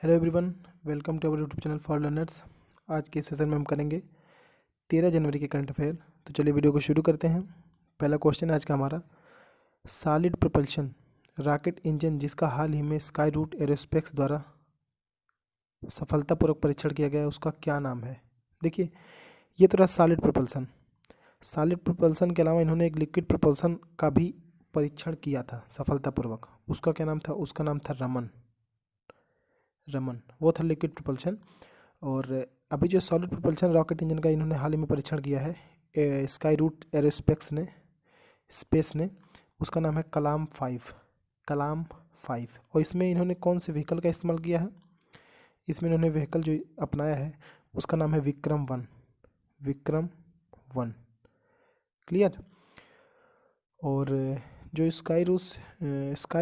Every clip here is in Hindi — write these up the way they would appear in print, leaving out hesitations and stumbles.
Hello everyone, welcome to our YouTube channel for learners. आज के सेशन में हम करेंगे 13 जनवरी के करंट अफेयर। तो चलिए वीडियो को शुरू करते हैं। पहला क्वेश्चन आज का हमारा, सॉलिड प्रोपल्शन रॉकेट इंजन जिसका हाल ही में स्काई रूट एरोस्पेस द्वारा सफलतापूर्वक परीक्षण किया गया है, उसका क्या नाम है। देखिए, ये तो रहा सॉलिड प्रोपल्सन। सॉलिड प्रोपल्सन के अलावा इन्होंने एक लिक्विड प्रोपल्सन का भी परीक्षण किया था सफलतापूर्वक। उसका क्या नाम था? उसका नाम था रमन। वो था लिक्विड प्रोपल्शन। और अभी जो सॉलिड प्रोपल्शन रॉकेट इंजन का इन्होंने हाल ही में परीक्षण किया है स्काई रूट स्पेस ने, उसका नाम है कलाम 5। और इसमें इन्होंने कौन से व्हीकल का इस्तेमाल किया है? इसमें इन्होंने व्हीकल जो अपनाया है उसका नाम है विक्रम 1। क्लियर। और जो स्काई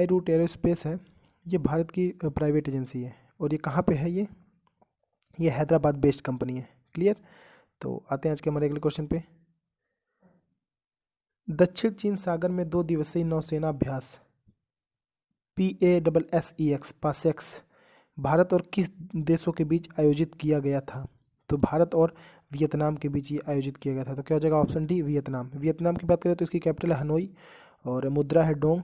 रूट एरोस्पेस है, ये भारत की प्राइवेट एजेंसी है। और ये कहाँ पे है? ये हैदराबाद बेस्ड कंपनी है। क्लियर। तो आते हैं आज के हमारे अगले क्वेश्चन पे। दक्षिण चीन सागर में 2 दिवसीय नौसेना अभ्यास पासेक्स भारत और किस देशों के बीच आयोजित किया गया था? तो भारत और वियतनाम के बीच ये आयोजित किया गया था। तो क्या हो जाएगा? ऑप्शन डी, वियतनाम की बात करें तो इसकी कैपिटल है हनोई और मुद्रा है डोंग,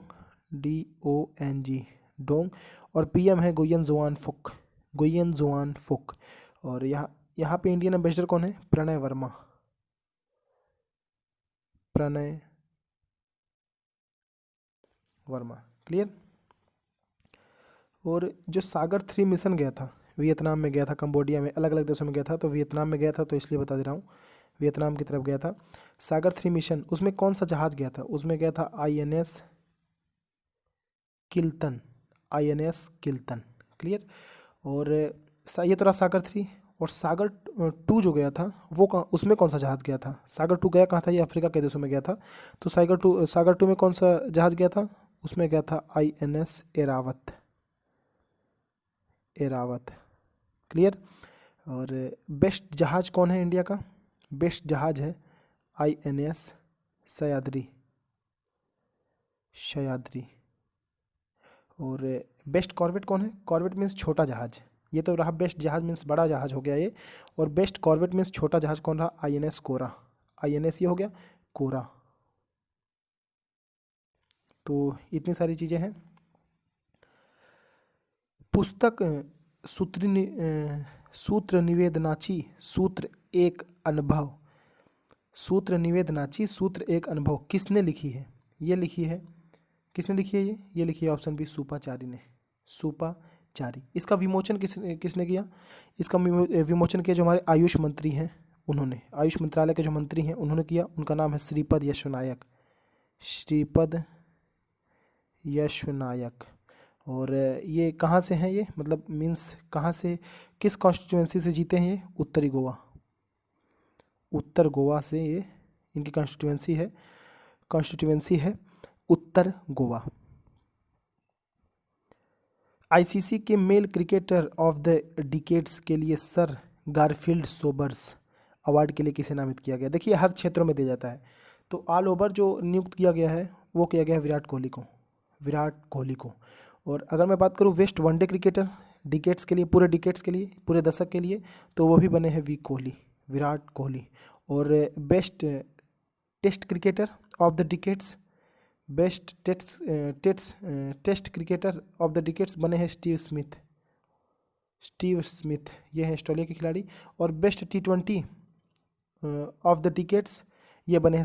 DONG, डोंग। और PM है गुयन जुआन फुक। और यहाँ पे इंडियन एम्बेसडर कौन है? प्रणय वर्मा। क्लियर। और जो सागर 3 मिशन गया था, वियतनाम में गया था, कंबोडिया में, अलग अलग देशों में गया था। तो वियतनाम में गया था, तो इसलिए बता दे रहा हूँ, वियतनाम की तरफ गया था। सागर 3 मिशन, उसमें कौन सा जहाज गया था? उसमें गया था INS किल्तन। क्लियर। और ये तो रहा सागर 3। और सागर 2 जो गया था वो उसमें कौन सा जहाज गया था? सागर 2 गया कहाँ था? ये अफ्रीका के देशों में गया था। तो सागर 2 में कौन सा जहाज गया था? उसमें गया था INS एरावत। क्लियर। और बेस्ट जहाज कौन है इंडिया का? बेस्ट जहाज है INS सयाद्री। और बेस्ट कॉर्वेट कौन है? कॉर्वेट मीन्स छोटा जहाज। ये तो रहा बेस्ट जहाज मीन्स बड़ा जहाज हो गया ये। और बेस्ट कॉर्वेट मीन्स छोटा जहाज कौन रहा? INS कोरा। INS ये हो गया कोरा। तो इतनी सारी चीज़ें हैं। पुस्तक सूत्र एक अनुभव किसने लिखी है? ये लिखी है, किसने लिखी है? ये लिखी है ऑप्शन बी, सुपाचारी। इसका विमोचन किसने किया? इसका विमोचन किया जो हमारे आयुष मंत्री हैं उन्होंने, आयुष मंत्रालय के जो मंत्री हैं उन्होंने किया। उनका नाम है श्रीपद यशोनायक। और ये कहाँ से हैं? ये मतलब मीन्स कहाँ से, किस कॉन्स्टिट्यूएंसी से जीते हैं ये? उत्तर गोवा से ये इनकी कॉन्स्टिट्यूएंसी है उत्तर गोवा। ICC के male cricketer of the decades के लिए सर गारफील्ड सोबर्स अवार्ड के लिए किसे नामित किया गया? देखिए, हर क्षेत्रों में दिया जाता है। तो ऑल ओवर जो नियुक्त किया गया है वो किया गया है विराट कोहली को। और अगर मैं बात करूँ वेस्ट वनडे क्रिकेटर डिकेट्स के लिए, पूरे डिकेट्स के लिए, पूरे दशक के लिए, तो वो भी बने हैं विराट कोहली। और best test cricketer of the decades, best test cricketer of the decades बने हैं स्टीव स्मिथ, ये है ऑस्ट्रेलिया के खिलाड़ी। और best T20 of the decades ये बने हैं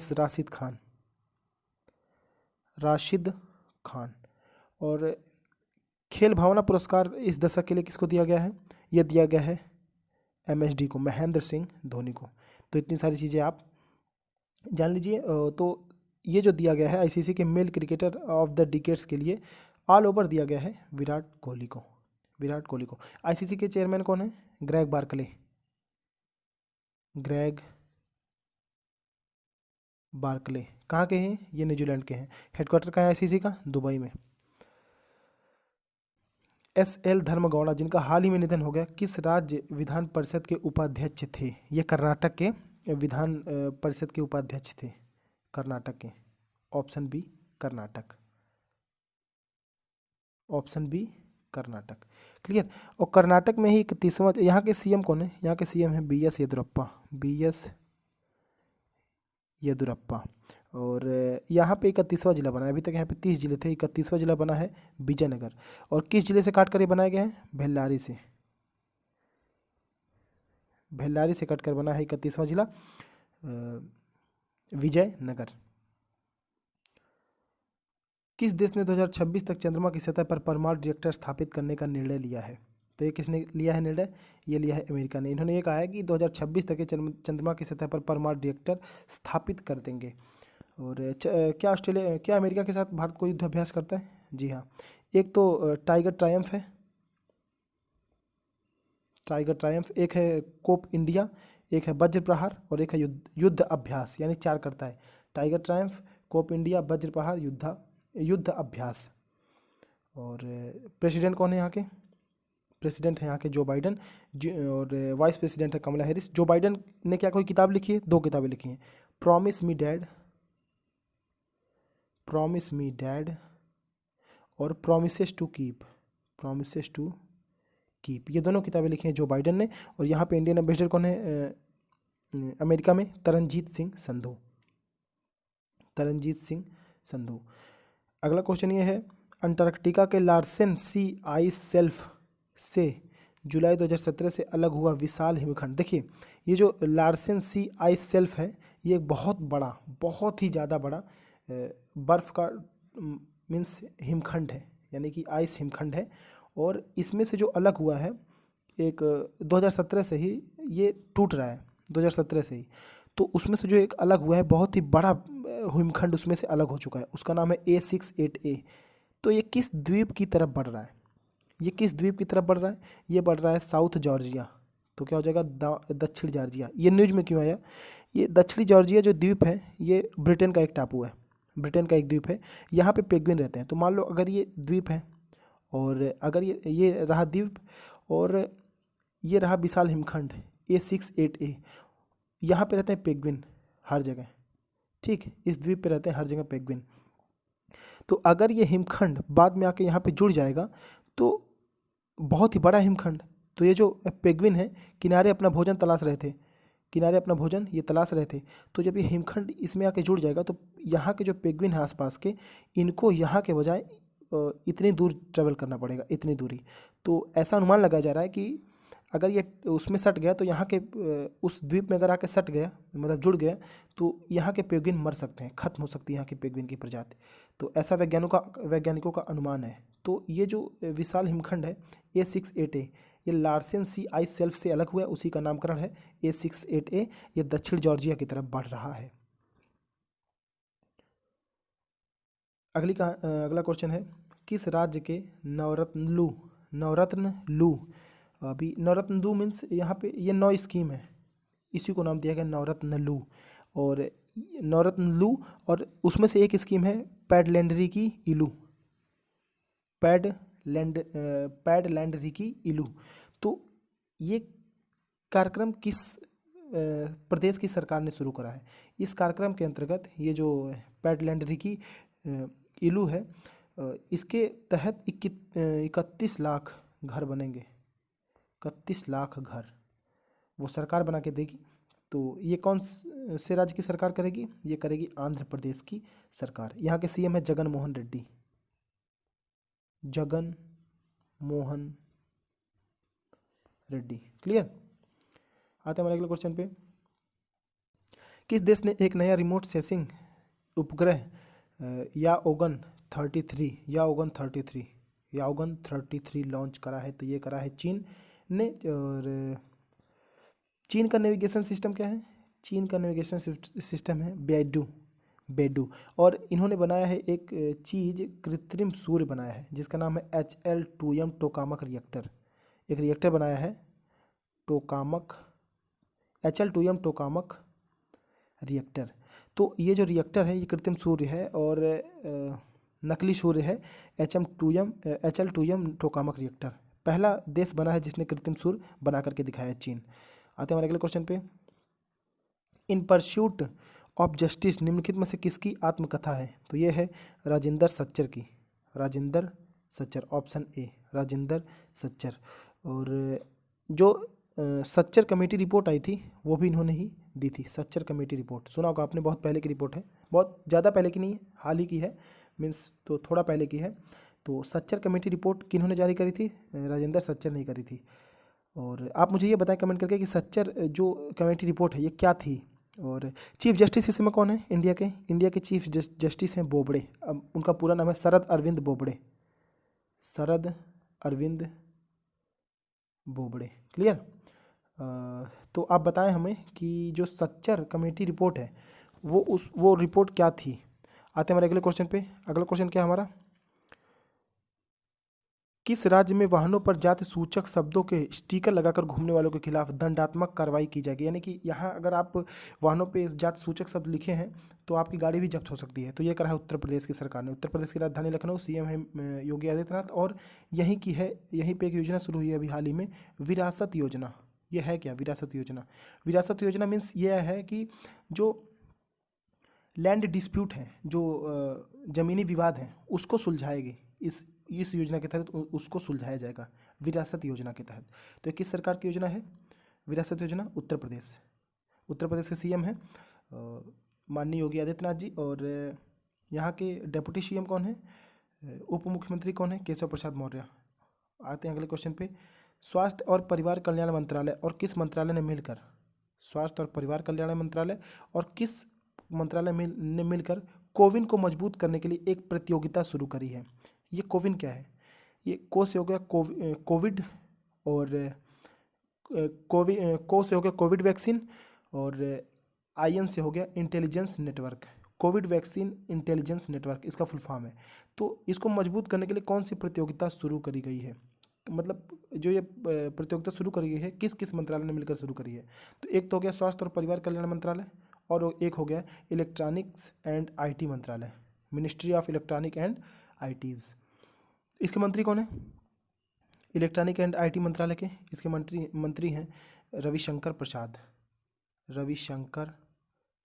राशिद खान। और खेल भावना पुरस्कार इस दशक के लिए किसको दिया गया है? यह दिया गया है MSD को, महेंद्र सिंह धोनी को। तो इतनी सारी चीज़ें आप जान लीजिए। तो ये जो दिया गया है ICC के male cricketer of the decades के लिए ऑल ओवर दिया गया है विराट कोहली को। ICC के चेयरमैन कौन है? Greg Barclay. कहाँ के हैं? ये न्यूजीलैंड के हैं। हेडक्वार्टर कहाँ है ICC का? दुबई में। SL धर्मगौड़ा जिनका हाल ही में निधन हो गया, किस राज्य विधान परिषद के उपाध्यक्ष थे? ये कर्नाटक के विधान परिषद के उपाध्यक्ष थे, कर्नाटक के। Option B Karnataka. Karnataka. Clear. और कर्नाटक में ही 31वां, यहाँ के सीएम कौन है? यहाँ के सीएम है BS येदुरप्पा, BS येदुरप्पा। और यहाँ पे 31वां जिला बना है। अभी तक यहाँ पे 30 जिले थे, 31वां जिला बना है विजयनगर। और किस जिले से काट कर ये बनाया गया है? बेल्लारी से, बेल्लारी से कट कर बना है 31वां जिला विजयनगर। किस देश ने 2026 तक चंद्रमा की सतह पर परमाणु रिएक्टर स्थापित करने का निर्णय लिया है? तो ये किसने लिया है निर्णय? ये लिया है अमेरिका ने। इन्होंने ये कहा है कि 2026 तक ये चंद्रमा की सतह पर परमाणु रिएक्टर स्थापित कर देंगे। और क्या अमेरिका के साथ भारत कोई युद्धाभ्यास करता है? जी हाँ। एक तो टाइगर ट्रायम्फ है, टाइगर ट्रायम्फ, एक है कोप इंडिया, एक है वज्र प्रहार और एक है युद्ध अभ्यास, यानी 4 करता है। टाइगर ट्रायम्फ, कोप इंडिया, वज्र प्रहार, युद्ध अभ्यास। और प्रेसिडेंट कौन है यहाँ के? प्रेसिडेंट है यहाँ के जो बाइडन, और वाइस प्रेसिडेंट है कमला हैरिस। जो बाइडन ने क्या कोई किताब लिखी है? 2 किताबें लिखी हैं, promise me dad, promise me dad, और promises to keep, promises to keep. ये दोनों किताबें लिखी हैं जो बाइडन ने। और यहाँ पे इंडियन एम्बेसडर कौन है अमेरिका में? तरनजीत सिंह संधू, तरनजीत सिंह संधू। अगला क्वेश्चन ये है, अंटार्कटिका के लार्सेन सी आइस सेल्फ से जुलाई 2017 से अलग हुआ विशाल हिमखंड। देखिए, ये जो लार्सेन सी आइस सेल्फ है, ये एक बहुत बड़ा, बहुत ही ज़्यादा बड़ा बर्फ़ का मीन्स हिमखंड है, यानी कि आइस हिमखंड है। और इसमें से जो अलग हुआ है, एक 2017 से ही ये टूट रहा है, 2017 से ही। तो उसमें से जो एक अलग हुआ है, बहुत ही बड़ा हिमखंड उसमें से अलग हो चुका है, उसका नाम है A68A। तो ये किस द्वीप की तरफ बढ़ रहा है? ये किस द्वीप की तरफ बढ़ रहा है? ये बढ़ रहा है साउथ जॉर्जिया। तो क्या हो जाएगा? दक्षिण जॉर्जिया। ये न्यूज में क्यों आया? ये दक्षिणी जॉर्जिया जो द्वीप है, ये ब्रिटेन का एक टापू है, ब्रिटेन का एक द्वीप है। यहाँ पे पेंगुइन रहते हैं। तो मान लो अगर ये द्वीप है, और अगर ये रहा द्वीप, और ये रहा विशाल हिमखंड A68A, यहाँ पे रहते हैं पेंगुइन हर जगह, ठीक, इस द्वीप पे रहते हैं हर जगह पेंगुइन। तो अगर ये हिमखंड बाद में आके यहाँ पे जुड़ जाएगा तो बहुत ही बड़ा हिमखंड, तो ये जो पेंगुइन है किनारे अपना भोजन तलाश रहे थे, किनारे अपना भोजन ये तलाश रहे थे, तो जब ये हिमखंड इसमें आके जुड़ जाएगा तो यहाँ के जो पेंगुइन है आसपास के, इनको यहाँ के बजाय इतनी दूर ट्रेवल करना पड़ेगा, इतनी दूरी। तो ऐसा अनुमान लगाया जा रहा है कि अगर ये उसमें सट गया तो यहाँ के उस द्वीप में अगर आके सट गया, मतलब जुड़ गया, तो यहाँ के पेंगुइन मर सकते हैं, खत्म हो सकती है यहाँ के पेंगुइन की प्रजाति। तो ऐसा वैज्ञानिकों का अनुमान है। तो ये जो विशाल हिमखंड है A68A, ये लार्सेन सी आइस सेल्फ से अलग हुआ है, उसी का नामकरण है A68A। ये दक्षिण जॉर्जिया की तरफ बढ़ रहा है। अगला क्वेश्चन है, किस राज्य के नवरत्न लू, अभी नवरत्न लू मीन्स यहाँ पे ये 9 स्कीम है, इसी को नाम दिया गया नवरत्न लू। और नवरत्न लू, और उसमें से एक स्कीम है पैडलैंडरी की इलू, पैडलैंडरी की इलू। तो ये कार्यक्रम किस प्रदेश की सरकार ने शुरू करा है? इस कार्यक्रम के अंतर्गत ये जो पैडलैंडरी की इलू है, इसके तहत 31 लाख घर बनेंगे, 31 लाख घर वो सरकार बना के देगी। तो ये कौन से राज्य की सरकार करेगी? ये करेगी आंध्र प्रदेश की सरकार। यहाँ के सीएम है जगन मोहन रेड्डी, जगन मोहन रेड्डी। क्लियर। आते हैं हमारे अगले क्वेश्चन पे, किस देश ने एक नया रिमोट सेंसिंग उपग्रह याओगन 33 लॉन्च करा है? तो ये करा है चीन ने। और चीन का नेविगेशन सिस्टम क्या है? चीन का नेविगेशन सिस्टम है बेडू। और इन्होंने बनाया है एक चीज़, कृत्रिम सूर्य बनाया है जिसका नाम है HL2M टोकामक रिएक्टर। एक रिएक्टर बनाया है HL2M टोकामक रिएक्टर। तो ये जो रिएक्टर है ये कृत्रिम सूर्य है और नकली सूर्य है, HL2M टोकामक रिएक्टर। पहला देश बना है जिसने कृत्रिम सूर्य बना करके दिखाया है, चीन। आते हैं हमारे अगले क्वेश्चन पे, इन परस्यूट ऑफ जस्टिस निम्नलिखित में से किसकी आत्मकथा है? तो ये है राजेंद्र सच्चर की, राजेंद्र सच्चर, ऑप्शन ए राजेंद्र सच्चर। और जो सच्चर कमेटी रिपोर्ट आई थी वो भी इन्होंने ही दी थी। सच्चर कमेटी रिपोर्ट सुना होगा आपने, बहुत पहले की रिपोर्ट है, बहुत ज़्यादा पहले की नहीं है, हाल ही की है, मीन्स तो थोड़ा पहले की है। तो सच्चर कमेटी रिपोर्ट किन्होंने जारी करी थी? राजेंद्र सच्चर ने करी थी। और आप मुझे ये बताएं कमेंट करके कि सच्चर जो कमेटी रिपोर्ट है ये क्या थी। और चीफ जस्टिस इसमें कौन है? इंडिया के चीफ जस्टिस हैं बोबड़े। अब उनका पूरा नाम है शरद अरविंद बोबड़े। शरद अरविंद बोबड़े। क्लियर? तो आप बताएं हमें कि जो सच्चर कमेटी रिपोर्ट है वो रिपोर्ट क्या थी। आते हैं हमारे अगले क्वेश्चन पे। अगला क्वेश्चन क्या है हमारा? किस राज्य में वाहनों पर जाति सूचक शब्दों के स्टिकर लगाकर घूमने वालों के खिलाफ दंडात्मक कार्रवाई की जाएगी? यानी कि यहाँ अगर आप वाहनों पे जाति सूचक शब्द लिखे हैं तो आपकी गाड़ी भी जब्त हो सकती है। तो ये करा है उत्तर प्रदेश की सरकार ने। उत्तर प्रदेश की राजधानी लखनऊ, सीएम है योगी आदित्यनाथ, और यहीं की है, यहीं पे एक योजना शुरू हुई है अभी हाल ही में, विरासत योजना। ये है क्या विरासत योजना? विरासत योजना मीन्स ये है कि जो लैंड डिस्प्यूट हैं, जो ज़मीनी विवाद हैं, उसको सुलझाएगी। इस योजना के तहत उसको सुलझाया जाएगा विरासत योजना के तहत। तो ये किस सरकार की योजना है विरासत योजना? उत्तर प्रदेश। उत्तर प्रदेश के सीएम हैं माननीय योगी आदित्यनाथ जी। और यहाँ के डेप्यूटी सीएम कौन है? उप मुख्यमंत्री कौन है? केशव प्रसाद मौर्य। आते हैं अगले क्वेश्चन पे। स्वास्थ्य और परिवार कल्याण मंत्रालय और किस मंत्रालय ने मिलकर, स्वास्थ्य और परिवार कल्याण मंत्रालय और किस मंत्रालय ने मिलकर कोविन को मजबूत करने के लिए एक प्रतियोगिता शुरू करी है? ये कोविन क्या है? ये को से हो गया कोविड, और को से हो गया कोविड वैक्सीन, और आईएन से हो गया intelligence network. Covid vaccine intelligence network इसका फुल फॉर्म है। तो इसको मजबूत करने के लिए कौन सी प्रतियोगिता शुरू करी गई है? मतलब जो ये प्रतियोगिता शुरू करी गई है किस किस मंत्रालय ने मिलकर शुरू करी है? तो एक तो हो गया स्वास्थ्य और परिवार कल्याण मंत्रालय, और एक हो गया इलेक्ट्रॉनिक्स एंड आईटी मंत्रालय, मिनिस्ट्री ऑफ इलेक्ट्रॉनिक एंड आईटीज़। इसके मंत्री कौन है? इलेक्ट्रॉनिक एंड आईटी मंत्रालय के इसके मंत्री हैं रविशंकर प्रसाद। रविशंकर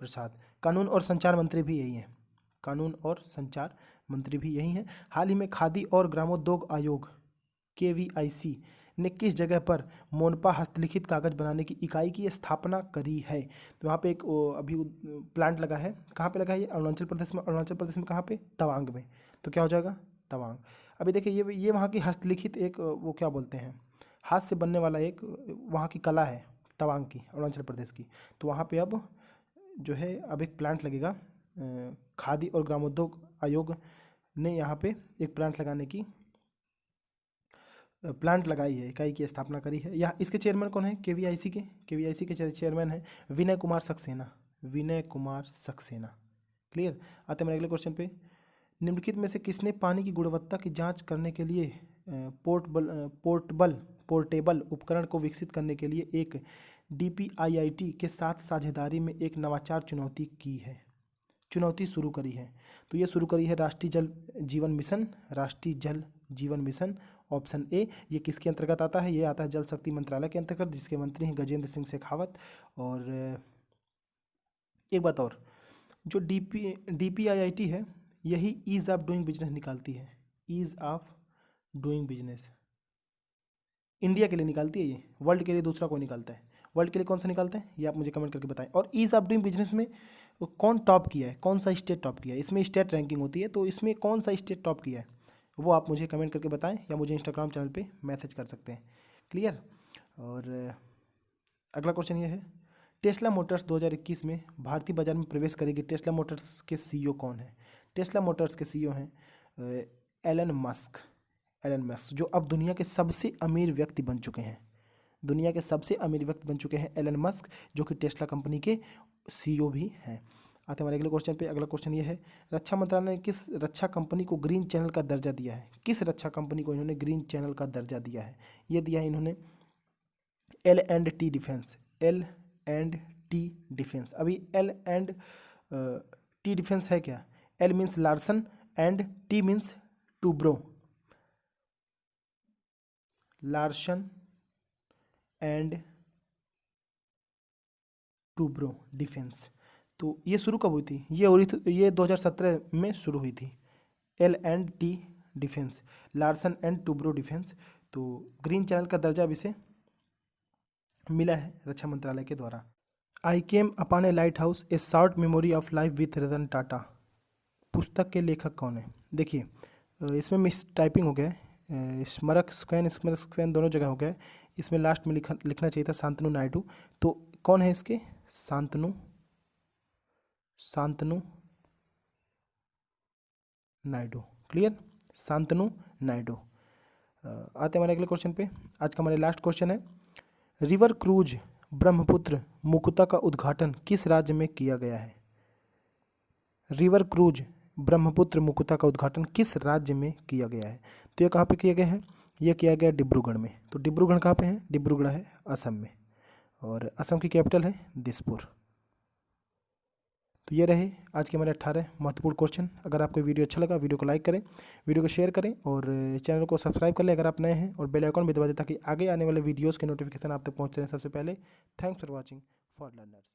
प्रसाद। कानून और संचार मंत्री भी यही हैं। कानून और संचार मंत्री भी यही हैं। हाल ही में खादी और ग्रामोद्योग आयोग KVIC ने किस जगह पर मोनपा हस्तलिखित कागज बनाने की इकाई की स्थापना करी है? तो वहाँ पे एक अभी प्लांट लगा है। कहाँ पे लगा है ये? अरुणाचल प्रदेश में। अरुणाचल प्रदेश में कहाँ पे? तवांग में। तो क्या हो जाएगा? तवांग। अभी देखिए ये वहाँ की हस्तलिखित एक वो क्या बोलते हैं, हाथ से बनने वाला एक वहाँ की कला है तवांग की, अरुणाचल प्रदेश की। तो वहाँ पे अब जो है अब एक प्लांट लगेगा। खादी और ग्रामोद्योग आयोग ने यहाँ पे एक प्लांट लगाने की प्लांट लगाई है, इकाई की स्थापना करी है। यहाँ इसके चेयरमैन कौन है? KVIC के चेयरमैन है विनय कुमार सक्सेना। विनय कुमार सक्सेना। क्लियर? आते हैं मेरे अगले क्वेश्चन पे। निम्नलिखित में से किसने पानी की गुणवत्ता की जांच करने के लिए पोर्टेबल उपकरण को विकसित करने के लिए एक DPIIT के साथ साझेदारी में एक नवाचार चुनौती शुरू करी है? तो ये शुरू करी है राष्ट्रीय जल जीवन मिशन। राष्ट्रीय जल जीवन मिशन ऑप्शन ए। ये किसके अंतर्गत आता है? ये आता है जल शक्ति मंत्रालय के अंतर्गत, जिसके मंत्री हैं गजेंद्र सिंह शेखावत। और एक बात और, जो DPIIT है यही ईज़ ऑफ डूइंग बिजनेस निकालती है। Ease of doing business India के लिए निकालती है, ये वर्ल्ड के लिए दूसरा कोई निकालता है। वर्ल्ड के लिए कौन सा निकालता है ये आप मुझे कमेंट करके बताएं। और ईज़ ऑफ डूइंग बिजनेस में कौन टॉप किया है, कौन सा स्टेट टॉप किया है? इसमें स्टेट रैंकिंग होती है, तो इसमें कौन सा स्टेट टॉप किया है वो आप मुझे कमेंट करके बताएं, या मुझे इंस्टाग्राम चैनल पे मैसेज कर सकते हैं। क्लियर? और अगला क्वेश्चन ये है, टेस्ला मोटर्स 2021 में भारतीय बाजार में प्रवेश करेगी। टेस्ला मोटर्स के CEO कौन है? टेस्ला मोटर्स के CEO हैं एलन मस्क। जो अब दुनिया के सबसे अमीर व्यक्ति बन चुके हैं। दुनिया के सबसे अमीर व्यक्ति बन चुके हैं एलन मस्क, जो कि टेस्ला कंपनी के CEO भी हैं। आते हैं हमारे अगले क्वेश्चन पे। अगला क्वेश्चन ये है, रक्षा मंत्रालय ने किस रक्षा कंपनी को ग्रीन चैनल का दर्जा दिया है? किस रक्षा कंपनी को इन्होंने ग्रीन चैनल का दर्जा दिया है? ये दिया है इन्होंने L&T डिफेंस। L&T defence. अभी L&T डिफेंस है क्या? L means Larsen and T means Toubro. Larsen and Toubro defence. तो ये शुरू कब हुई थी? ये 2017 में शुरू हुई थी। L&T defence, Larsen and Toubro defence. तो ग्रीन चैनल का दर्जा अब इसे मिला है रक्षा मंत्रालय के द्वारा। I came upon a lighthouse a short memory of life with Ratan Tata, पुस्तक के लेखक कौन है? देखिए इसमें मिस टाइपिंग हो गया है, स्मरक स्क्वैन दोनों जगह हो गया है। इसमें लास्ट में लिखना चाहिए था शांतनु नायडू। तो कौन है इसके? शांतनु नायडू। क्लियर, शांतनु नायडू। आते हैं हमारे अगले क्वेश्चन पे। आज का हमारे लास्ट क्वेश्चन है, रिवर क्रूज ब्रह्मपुत्र मुकुता का उद्घाटन किस राज्य में किया गया है? रिवर क्रूज ब्रह्मपुत्र मुकुता का उद्घाटन किस राज्य में किया गया है? तो ये कहाँ पे किया गया है? ये किया गया डिब्रूगढ़ में। तो डिब्रूगढ़ कहाँ पे है? डिब्रूगढ़ है असम में, और असम की कैपिटल है दिसपुर। तो ये रहे आज के हमारे 18 महत्वपूर्ण क्वेश्चन। अगर आपको वीडियो अच्छा लगा, वीडियो को लाइक करें, वीडियो को शेयर करें और चैनल को सब्सक्राइब कर लें अगर आप नए हैं, और बेल आइकन भी दबा दें ताकि आगे आने वाले वीडियोज़ के नोटिफिकेशन आप तक पहुँचते रहें सबसे पहले। Thanks for watching for learners.